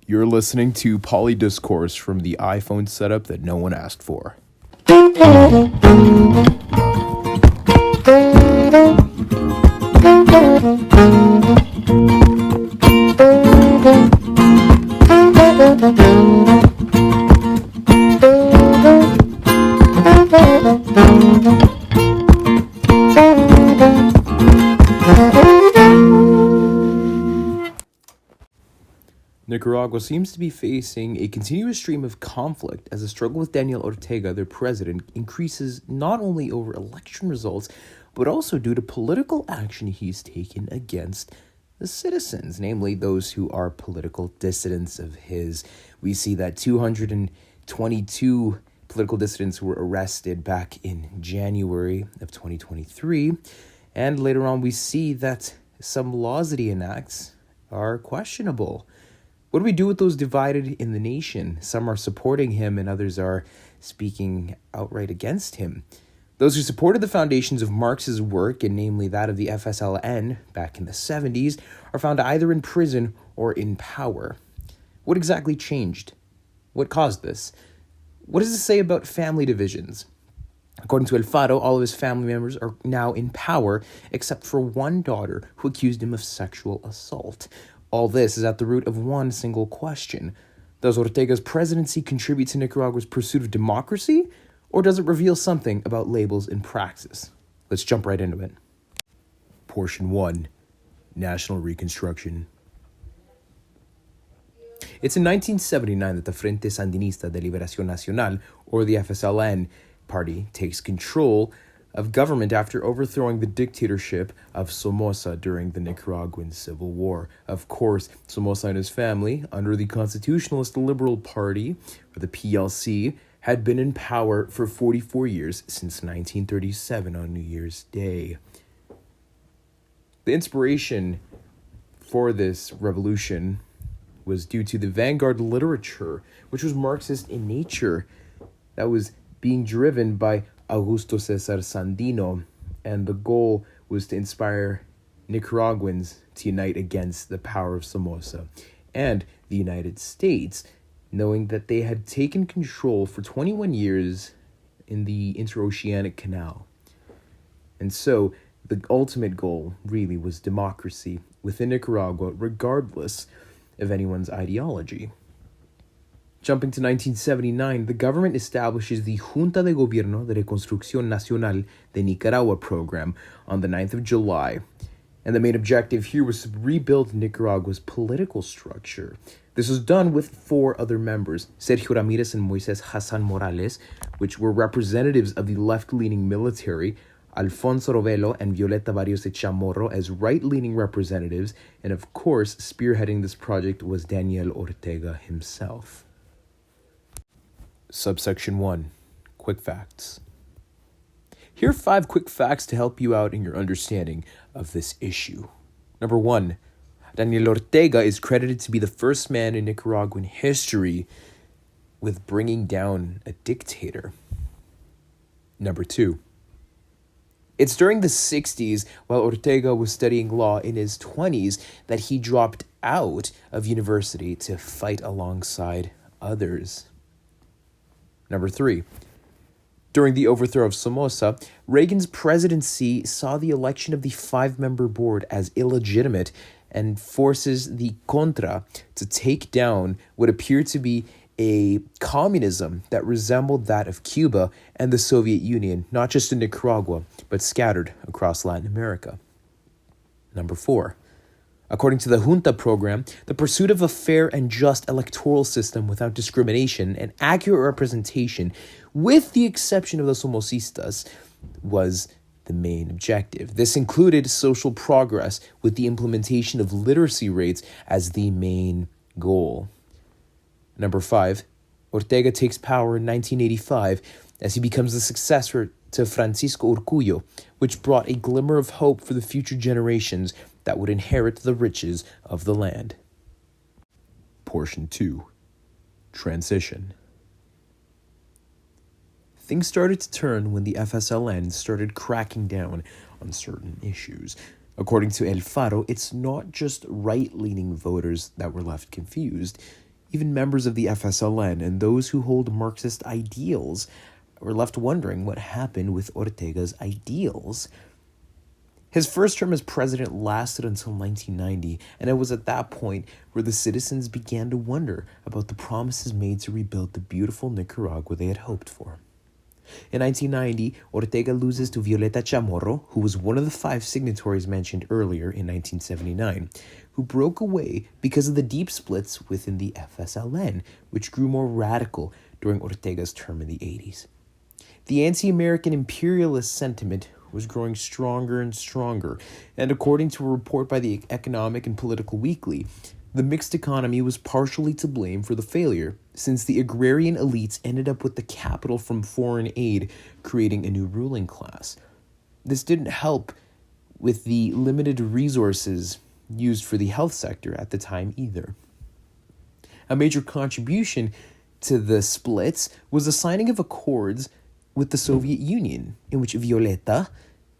You're listening to Poli Discourse from the iPhone setup that no one asked for. Nicaragua seems to be facing a continuous stream of conflict as the struggle with Daniel Ortega, their president, increases not only over election results, but also due to political action he's taken against the citizens, namely those who are political dissidents of his. We see that 222 political dissidents were arrested back in January of 2023, and later on we see that some laws that he enacts are questionable. What do we do with those divided in the nation? Some are supporting him and others are speaking outright against him. Those who supported the foundations of Marx's work, and namely that of the FSLN back in the 70s, are found either in prison or in power. What exactly changed? What caused this? What does it say about family divisions? According to El Faro, all of his family members are now in power, except for one daughter who accused him of sexual assault. All this is at the root of one single question. Does Ortega's presidency contribute to Nicaragua's pursuit of democracy, or does it reveal something about labels and praxis? Let's jump right into it. Portion 1. National Reconstruction. It's in 1979 that the Frente Sandinista de Liberación Nacional, or the FSLN party, takes control of government after overthrowing the dictatorship of Somoza during the Nicaraguan Civil War. Of course, Somoza and his family, under the Constitutionalist Liberal Party, or the PLC, had been in power for 44 years since 1937 on New Year's Day. The inspiration for this revolution was due to the vanguard literature, which was Marxist in nature, that was being driven by Augusto Cesar Sandino, and the goal was to inspire Nicaraguans to unite against the power of Somoza and the United States, knowing that they had taken control for 21 years in the Interoceanic Canal. And so the ultimate goal really was democracy within Nicaragua, regardless of anyone's ideology. Jumping to 1979, the government establishes the Junta de Gobierno de Reconstrucción Nacional de Nicaragua program on the 9th of July. And the main objective here was to rebuild Nicaragua's political structure. This was done with 4 other members, Sergio Ramirez and Moises Hassan Morales, which were representatives of the left-leaning military, Alfonso Rovelo and Violeta Barrios de Chamorro as right-leaning representatives, and of course, spearheading this project was Daniel Ortega himself. Subsection 1. Quick Facts. Here are 5 quick facts to help you out in your understanding of this issue. Number 1. Daniel Ortega is credited to be the first man in Nicaraguan history with bringing down a dictator. Number 2. It's during the 60s, while Ortega was studying law in his 20s, that he dropped out of university to fight alongside others. Number 3. During the overthrow of Somoza, Reagan's presidency saw the election of the 5-member board as illegitimate and forces the Contra to take down what appeared to be a communism that resembled that of Cuba and the Soviet Union, not just in Nicaragua, but scattered across Latin America. Number 4. According to the Junta program, the pursuit of a fair and just electoral system without discrimination and accurate representation, with the exception of the Somocistas, was the main objective. This included social progress with the implementation of literacy rates as the main goal. Number 5, Ortega takes power in 1985 as he becomes the successor to Francisco Urcullo, which brought a glimmer of hope for the future generations that would inherit the riches of the land. Portion 2. Transition. Things started to turn when the FSLN started cracking down on certain issues. According to El Faro, it's not just right-leaning voters that were left confused. Even members of the FSLN and those who hold Marxist ideals were left wondering what happened with Ortega's ideals. His first term as president lasted until 1990, and it was at that point where the citizens began to wonder about the promises made to rebuild the beautiful Nicaragua they had hoped for. In 1990, Ortega loses to Violeta Chamorro, who was one of the 5 signatories mentioned earlier in 1979, who broke away because of the deep splits within the FSLN, which grew more radical during Ortega's term in the 80s. The anti-American imperialist sentiment was growing stronger and stronger, and according to a report by the Economic and Political Weekly, the mixed economy was partially to blame for the failure, since the agrarian elites ended up with the capital from foreign aid, creating a new ruling class. This didn't help with the limited resources used for the health sector at the time either. A major contribution to the splits was the signing of accords with the Soviet Union, in which Violeta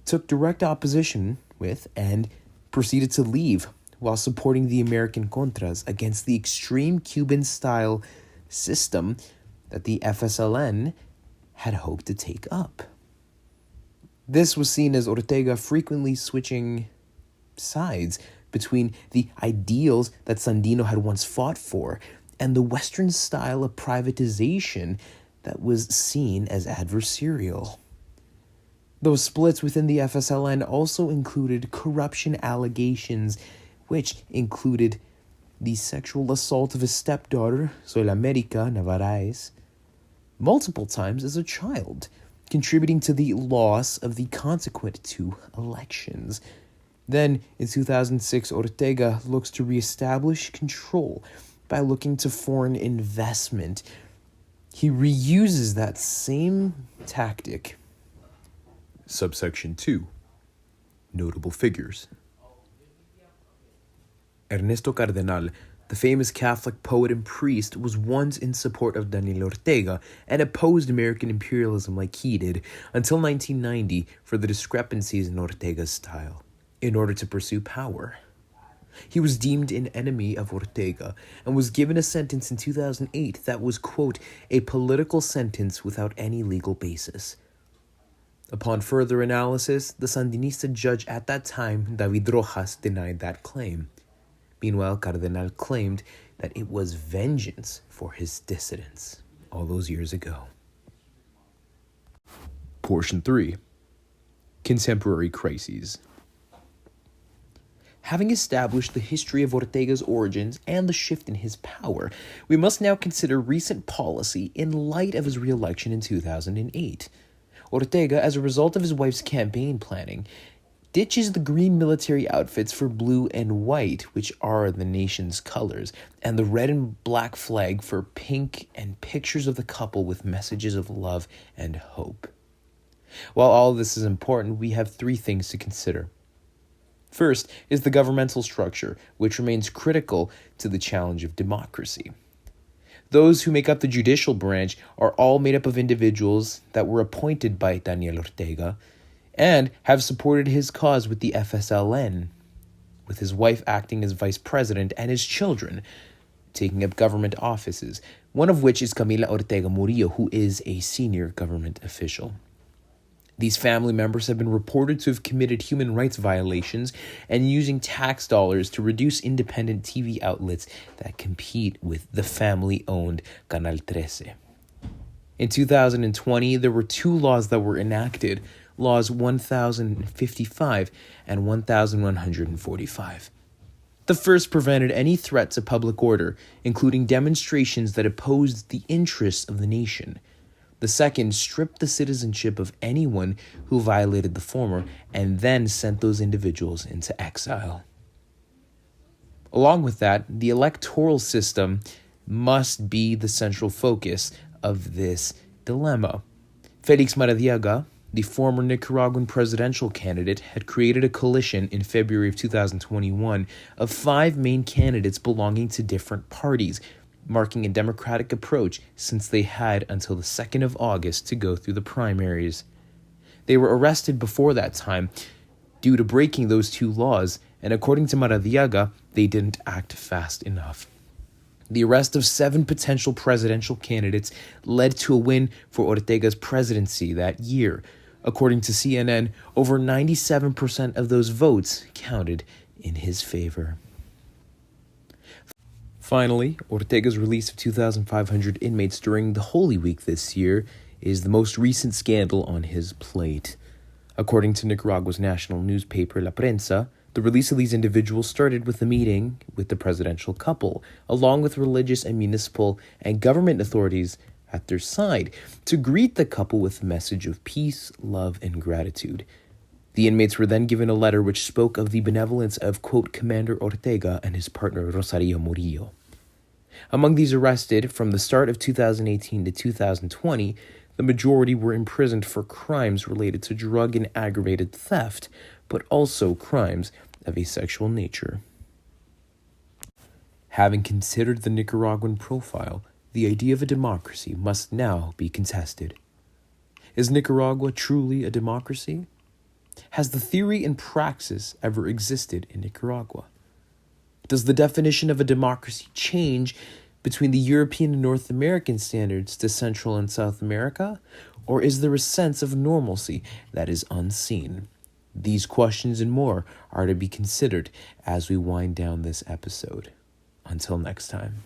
took direct opposition with and proceeded to leave while supporting the American Contras against the extreme Cuban-style system that the FSLN had hoped to take up. This was seen as Ortega frequently switching sides between the ideals that Sandino had once fought for and the Western style of privatization that was seen as adversarial. Those splits within the FSLN also included corruption allegations, which included the sexual assault of his stepdaughter, Sol America Narvaez, multiple times as a child, contributing to the loss of the consequent 2 elections. Then, in 2006, Ortega looks to reestablish control by looking to foreign investment. He reuses that same tactic. Subsection 2. Notable figures. Ernesto Cardenal, the famous Catholic poet and priest, was once in support of Daniel Ortega and opposed American imperialism like he did until 1990 for the discrepancies in Ortega's style in order to pursue power. He was deemed an enemy of Ortega and was given a sentence in 2008 that was, quote, a political sentence without any legal basis. Upon further analysis, the Sandinista judge at that time, David Rojas, denied that claim. Meanwhile, Cardenal claimed that it was vengeance for his dissidents all those years ago. Portion 3. Contemporary Crises. Having established the history of Ortega's origins and the shift in his power, we must now consider recent policy in light of his re-election in 2008. Ortega, as a result of his wife's campaign planning, ditches the green military outfits for blue and white, which are the nation's colors, and the red and black flag for pink, and pictures of the couple with messages of love and hope. While all of this is important, we have 3 things to consider. First is the governmental structure, which remains critical to the challenge of democracy. Those who make up the judicial branch are all made up of individuals that were appointed by Daniel Ortega and have supported his cause with the FSLN, with his wife acting as vice president and his children taking up government offices, one of which is Camila Ortega Murillo, who is a senior government official. These family members have been reported to have committed human rights violations and using tax dollars to reduce independent TV outlets that compete with the family-owned Canal 13. In 2020, there were 2 laws that were enacted, Laws 1055 and 1145. The first prevented any threat to public order, including demonstrations that opposed the interests of the nation. The second stripped the citizenship of anyone who violated the former and then sent those individuals into exile. Along with that, the electoral system must be the central focus of this dilemma. Felix Maradiaga, the former Nicaraguan presidential candidate, had created a coalition in February of 2021 of 5 main candidates belonging to different parties, marking a democratic approach since they had until the 2nd of August to go through the primaries. They were arrested before that time due to breaking those 2 laws, and according to Maradiaga, they didn't act fast enough. The arrest of 7 potential presidential candidates led to a win for Ortega's presidency that year. According to CNN, over 97% of those votes counted in his favor. Finally, Ortega's release of 2,500 inmates during the Holy Week this year is the most recent scandal on his plate. According to Nicaragua's national newspaper, La Prensa, the release of these individuals started with a meeting with the presidential couple, along with religious and municipal and government authorities at their side, to greet the couple with a message of peace, love, and gratitude. The inmates were then given a letter which spoke of the benevolence of, quote, Commander Ortega and his partner Rosario Murillo. Among these arrested from the start of 2018 to 2020, the majority were imprisoned for crimes related to drug and aggravated theft, but also crimes of a sexual nature. Having considered the Nicaraguan profile, the idea of a democracy must now be contested. Is Nicaragua truly a democracy? Has the theory and praxis ever existed in Nicaragua? Does the definition of a democracy change between the European and North American standards to Central and South America? Or is there a sense of normalcy that is unseen? These questions and more are to be considered as we wind down this episode. Until next time.